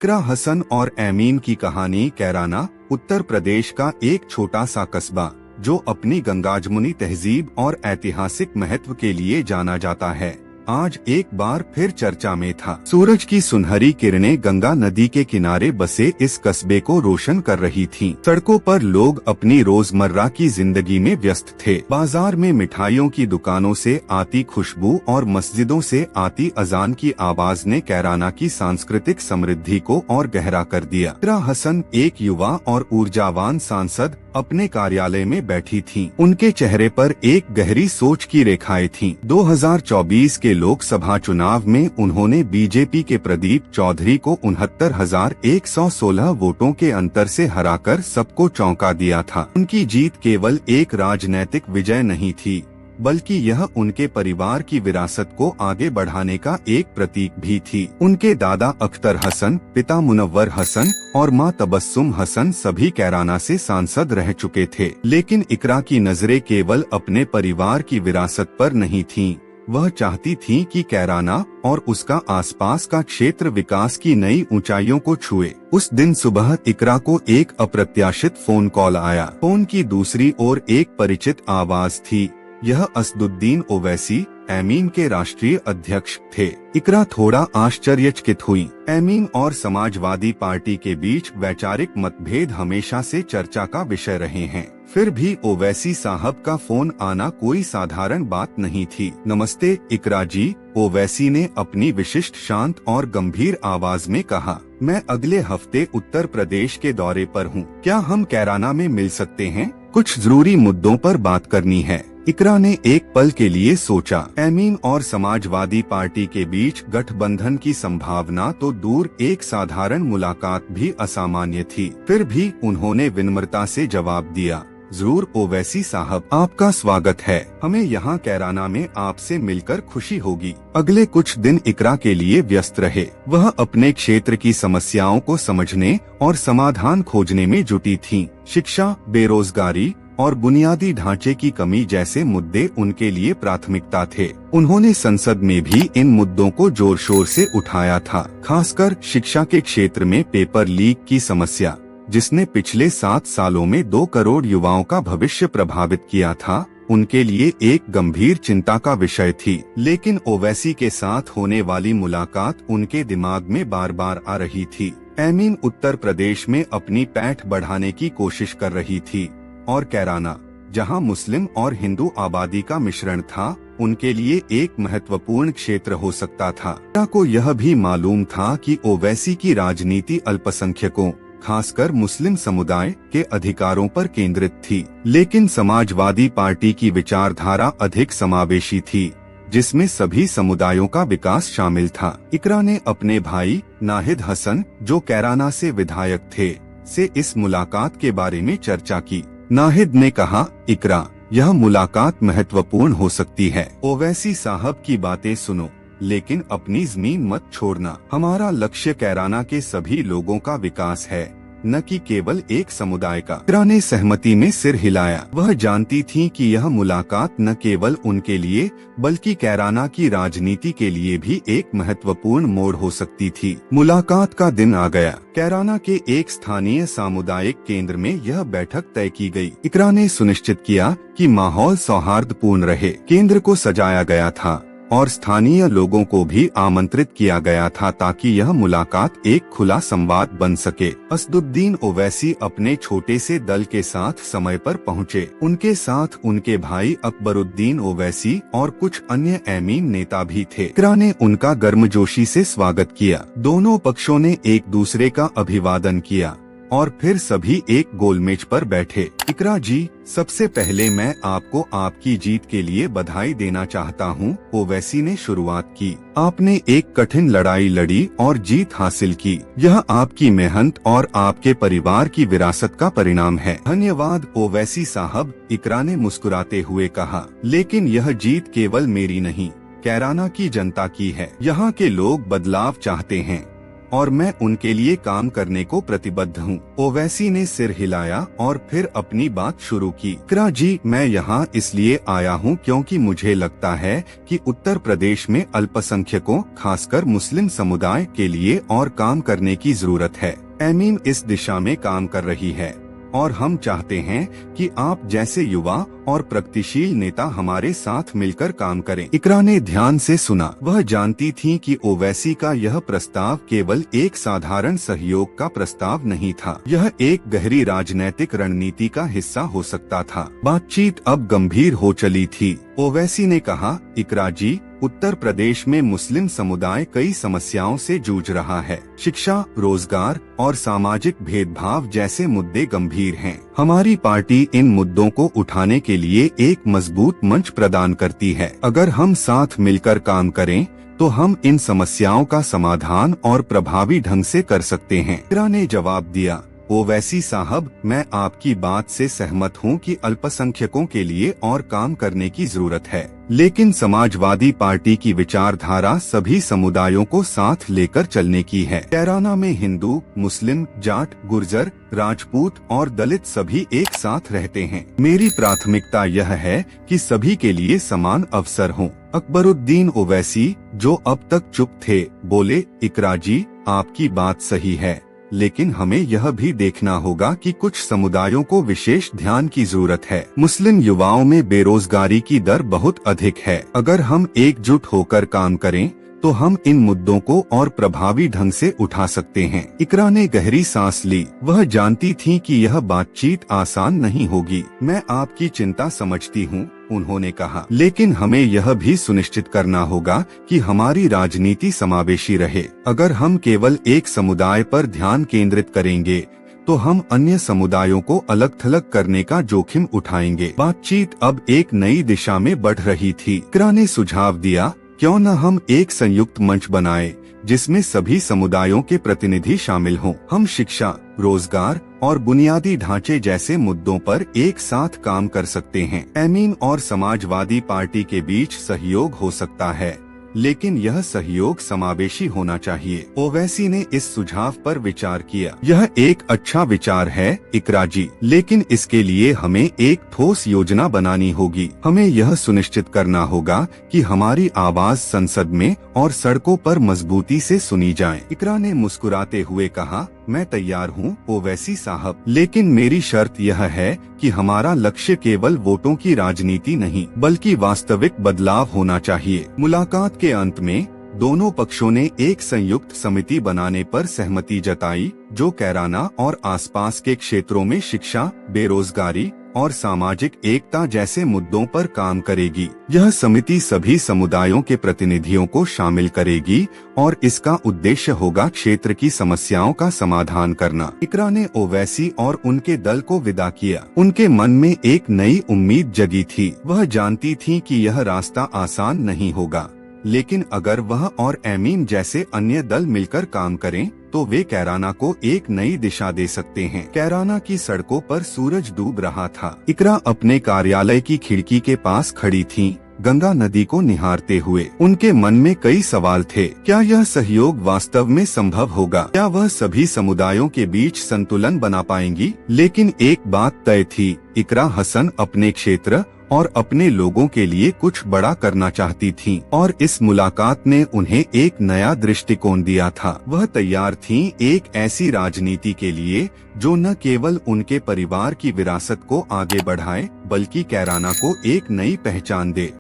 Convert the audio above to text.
इकरा हसन और एमीन की कहानी। कैराना उत्तर प्रदेश का एक छोटा सा कस्बा जो अपनी गंगाजमुनी तहजीब और ऐतिहासिक महत्व के लिए जाना जाता है, आज एक बार फिर चर्चा में था। सूरज की सुनहरी किरणें गंगा नदी के किनारे बसे इस कस्बे को रोशन कर रही थीं। सड़कों पर लोग अपनी रोजमर्रा की जिंदगी में व्यस्त थे। बाजार में मिठाइयों की दुकानों से आती खुशबू और मस्जिदों से आती अजान की आवाज ने कैराना की सांस्कृतिक समृद्धि को और गहरा कर दिया। इकरा हसन एक युवा और ऊर्जावान सांसद अपने कार्यालय में बैठी थीं। उनके चेहरे पर एक गहरी सोच की रेखाएं थीं। 2024 के लोकसभा चुनाव में उन्होंने बीजेपी के प्रदीप चौधरी को 69,116 वोटों के अंतर से हराकर सबको चौंका दिया था। उनकी जीत केवल एक राजनैतिक विजय नहीं थी, बल्कि यह उनके परिवार की विरासत को आगे बढ़ाने का एक प्रतीक भी थी। उनके दादा अख्तर हसन, पिता मुनव्वर हसन और मां तबस्सुम हसन सभी कैराना से सांसद रह चुके थे, लेकिन इकरा की नजरें केवल अपने परिवार की विरासत पर नहीं थीं। वह चाहती थी कि कैराना और उसका आसपास का क्षेत्र विकास की नई ऊंचाइयों को छुए। उस दिन सुबह इकरा को एक अप्रत्याशित फोन कॉल आया। फोन की दूसरी ओर एक परिचित आवाज थी। यह असदुद्दीन ओवैसी, एमीन के राष्ट्रीय अध्यक्ष थे। इकरा थोड़ा आश्चर्यचकित हुई। एमीन और समाजवादी पार्टी के बीच वैचारिक मतभेद हमेशा से चर्चा का विषय रहे हैं। फिर भी ओवैसी साहब का फोन आना कोई साधारण बात नहीं थी। नमस्ते इकरा जी, ओवैसी ने अपनी विशिष्ट शांत और गंभीर आवाज में कहा। मैं अगले हफ्ते उत्तर प्रदेश के दौरे पर हूँ। क्या हम कैराना में मिल सकते हैं? कुछ जरूरी मुद्दों पर बात करनी है। इकरा ने एक पल के लिए सोचा। एमीन और समाजवादी पार्टी के बीच गठबंधन की संभावना तो दूर, एक साधारण मुलाकात भी असामान्य थी। फिर भी उन्होंने विनम्रता से जवाब दिया, जरूर ओवैसी साहब, आपका स्वागत है। हमें यहाँ कैराना में आपसे मिलकर खुशी होगी। अगले कुछ दिन इकरा के लिए व्यस्त रहे। वह अपने क्षेत्र की समस्याओं को समझने और समाधान खोजने में जुटी थीं। शिक्षा, बेरोजगारी और बुनियादी ढांचे की कमी जैसे मुद्दे उनके लिए प्राथमिकता थे। उन्होंने संसद में भी इन मुद्दों को जोर शोर से उठाया था, खासकर शिक्षा के क्षेत्र में पेपर लीक की समस्या, जिसने पिछले 7 सालों में 2 करोड़ युवाओं का भविष्य प्रभावित किया था, उनके लिए एक गंभीर चिंता का विषय थी। लेकिन ओवैसी के साथ होने वाली मुलाकात उनके दिमाग में बार बार आ रही थी। एमीन उत्तर प्रदेश में अपनी पैठ बढ़ाने की कोशिश कर रही थी और कैराना, जहां मुस्लिम और हिंदू आबादी का मिश्रण था, उनके लिए एक महत्वपूर्ण क्षेत्र हो सकता था। इकरा को यह भी मालूम था कि ओवैसी की राजनीति अल्पसंख्यकों, खासकर मुस्लिम समुदाय के अधिकारों पर केंद्रित थी, लेकिन समाजवादी पार्टी की विचारधारा अधिक समावेशी थी, जिसमें सभी समुदायों का विकास शामिल था। इकरा ने अपने भाई नाहिद हसन, जो कैराना से विधायक थे, से इस मुलाकात के बारे में चर्चा की। नाहिद ने कहा, इकरा, यह मुलाकात महत्वपूर्ण हो सकती है। ओवैसी साहब की बातें सुनो, लेकिन अपनी जमीन मत छोड़ना। हमारा लक्ष्य कैराना के सभी लोगों का विकास है, न कि केवल एक समुदाय का। इकरा ने सहमति में सिर हिलाया। वह जानती थी कि यह मुलाकात न केवल उनके लिए, बल्कि कैराना की राजनीति के लिए भी एक महत्वपूर्ण मोड़ हो सकती थी। मुलाकात का दिन आ गया। कैराना के एक स्थानीय सामुदायिक केंद्र में यह बैठक तय की गई। इकरा ने सुनिश्चित किया कि माहौल सौहार्दपूर्ण रहे। केंद्र को सजाया गया था और स्थानीय लोगों को भी आमंत्रित किया गया था, ताकि यह मुलाकात एक खुला संवाद बन सके। असदुद्दीन ओवैसी अपने छोटे से दल के साथ समय पर पहुंचे। उनके साथ उनके भाई अकबरुद्दीन ओवैसी और कुछ अन्य एमीन नेता भी थे। इकरा ने उनका गर्मजोशी से स्वागत किया। दोनों पक्षों ने एक दूसरे का अभिवादन किया और फिर सभी एक गोलमेज पर बैठे। इकरा जी, सबसे पहले मैं आपको आपकी जीत के लिए बधाई देना चाहता हूँ, ओवैसी ने शुरुआत की। आपने एक कठिन लड़ाई लड़ी और जीत हासिल की। यह आपकी मेहनत और आपके परिवार की विरासत का परिणाम है। धन्यवाद ओवैसी साहब, इकरा ने मुस्कुराते हुए कहा। लेकिन यह जीत केवल मेरी नहीं, कैराना की जनता की है। यहाँ के लोग बदलाव चाहते हैं। और मैं उनके लिए काम करने को प्रतिबद्ध हूँ। ओवैसी ने सिर हिलाया और फिर अपनी बात शुरू की। इकरा जी, मैं यहाँ इसलिए आया हूँ क्योंकि मुझे लगता है कि उत्तर प्रदेश में अल्पसंख्यकों, खासकर मुस्लिम समुदाय के लिए और काम करने की जरूरत है। एमीन इस दिशा में काम कर रही है और हम चाहते हैं कि आप जैसे युवा और प्रगतिशील नेता हमारे साथ मिलकर काम करें। इकरा ने ध्यान से सुना। वह जानती थी कि ओवैसी का यह प्रस्ताव केवल एक साधारण सहयोग का प्रस्ताव नहीं था, यह एक गहरी राजनीतिक रणनीति का हिस्सा हो सकता था। बातचीत अब गंभीर हो चली थी। ओवैसी ने कहा, इकरा जी, उत्तर प्रदेश में मुस्लिम समुदाय कई समस्याओं से जूझ रहा है। शिक्षा, रोजगार और सामाजिक भेदभाव जैसे मुद्दे गंभीर हैं। हमारी पार्टी इन मुद्दों को उठाने के लिए एक मजबूत मंच प्रदान करती है। अगर हम साथ मिलकर काम करें तो हम इन समस्याओं का समाधान और प्रभावी ढंग से कर सकते हैं। इकरा ने जवाब दिया, ओवैसी साहब, मैं आपकी बात से सहमत हूँ कि अल्पसंख्यकों के लिए और काम करने की जरूरत है, लेकिन समाजवादी पार्टी की विचारधारा सभी समुदायों को साथ लेकर चलने की है। कैराना में हिंदू, मुस्लिम, जाट, गुर्जर, राजपूत और दलित सभी एक साथ रहते हैं। मेरी प्राथमिकता यह है कि सभी के लिए समान अवसर हों। अकबरुद्दीन ओवैसी, जो अब तक चुप थे, बोले, इकरा जी, आपकी बात सही है, लेकिन हमें यह भी देखना होगा कि कुछ समुदायों को विशेष ध्यान की जरूरत है। मुस्लिम युवाओं में बेरोजगारी की दर बहुत अधिक है। अगर हम एकजुट होकर काम करें तो हम इन मुद्दों को और प्रभावी ढंग से उठा सकते हैं। इकरा ने गहरी सांस ली। वह जानती थी कि यह बातचीत आसान नहीं होगी। मैं आपकी चिंता समझती हूँ, उन्होंने कहा, लेकिन हमें यह भी सुनिश्चित करना होगा कि हमारी राजनीति समावेशी रहे। अगर हम केवल एक समुदाय पर ध्यान केंद्रित करेंगे तो हम अन्य समुदायों को अलग थलग करने का जोखिम उठाएंगे। बातचीत अब एक नई दिशा में बढ़ रही थी। इकरा ने सुझाव दिया, क्यों न हम एक संयुक्त मंच बनाएं जिसमें सभी समुदायों के प्रतिनिधि शामिल हों। हम शिक्षा, रोजगार और बुनियादी ढांचे जैसे मुद्दों पर एक साथ काम कर सकते हैं। एमीन और समाजवादी पार्टी के बीच सहयोग हो सकता है, लेकिन यह सहयोग समावेशी होना चाहिए। ओवैसी ने इस सुझाव पर विचार किया। यह एक अच्छा विचार है, इकरा जी, लेकिन इसके लिए हमें एक ठोस योजना बनानी होगी। हमें यह सुनिश्चित करना होगा कि हमारी आवाज संसद में और सड़कों पर मजबूती से सुनी जाए। इकरा ने मुस्कुराते हुए कहा, मैं तैयार हूँ ओवैसी साहब, लेकिन मेरी शर्त यह है कि हमारा लक्ष्य केवल वोटों की राजनीति नहीं बल्कि वास्तविक बदलाव होना चाहिए। मुलाकात के अंत में दोनों पक्षों ने एक संयुक्त समिति बनाने पर सहमति जताई, जो कैराना और आसपास के क्षेत्रों में शिक्षा, बेरोजगारी और सामाजिक एकता जैसे मुद्दों पर काम करेगी। यह समिति सभी समुदायों के प्रतिनिधियों को शामिल करेगी और इसका उद्देश्य होगा क्षेत्र की समस्याओं का समाधान करना। इकरा ने ओवैसी और उनके दल को विदा किया। उनके मन में एक नई उम्मीद जगी थी। वह जानती थी कि यह रास्ता आसान नहीं होगा, लेकिन अगर वह और एमीन जैसे अन्य दल मिलकर काम करें तो वे कैराना को एक नई दिशा दे सकते हैं। कैराना की सड़कों पर सूरज डूब रहा था। इकरा अपने कार्यालय की खिड़की के पास खड़ी थीं, गंगा नदी को निहारते हुए। उनके मन में कई सवाल थे। क्या यह सहयोग वास्तव में संभव होगा? क्या वह सभी समुदायों के बीच संतुलन बना पाएंगी? लेकिन एक बात तय थी, इकरा हसन अपने क्षेत्र और अपने लोगों के लिए कुछ बड़ा करना चाहती थीं और इस मुलाकात ने उन्हें एक नया दृष्टिकोण दिया था। वह तैयार थीं एक ऐसी राजनीति के लिए जो न केवल उनके परिवार की विरासत को आगे बढ़ाए बल्कि कैराना को एक नई पहचान दे।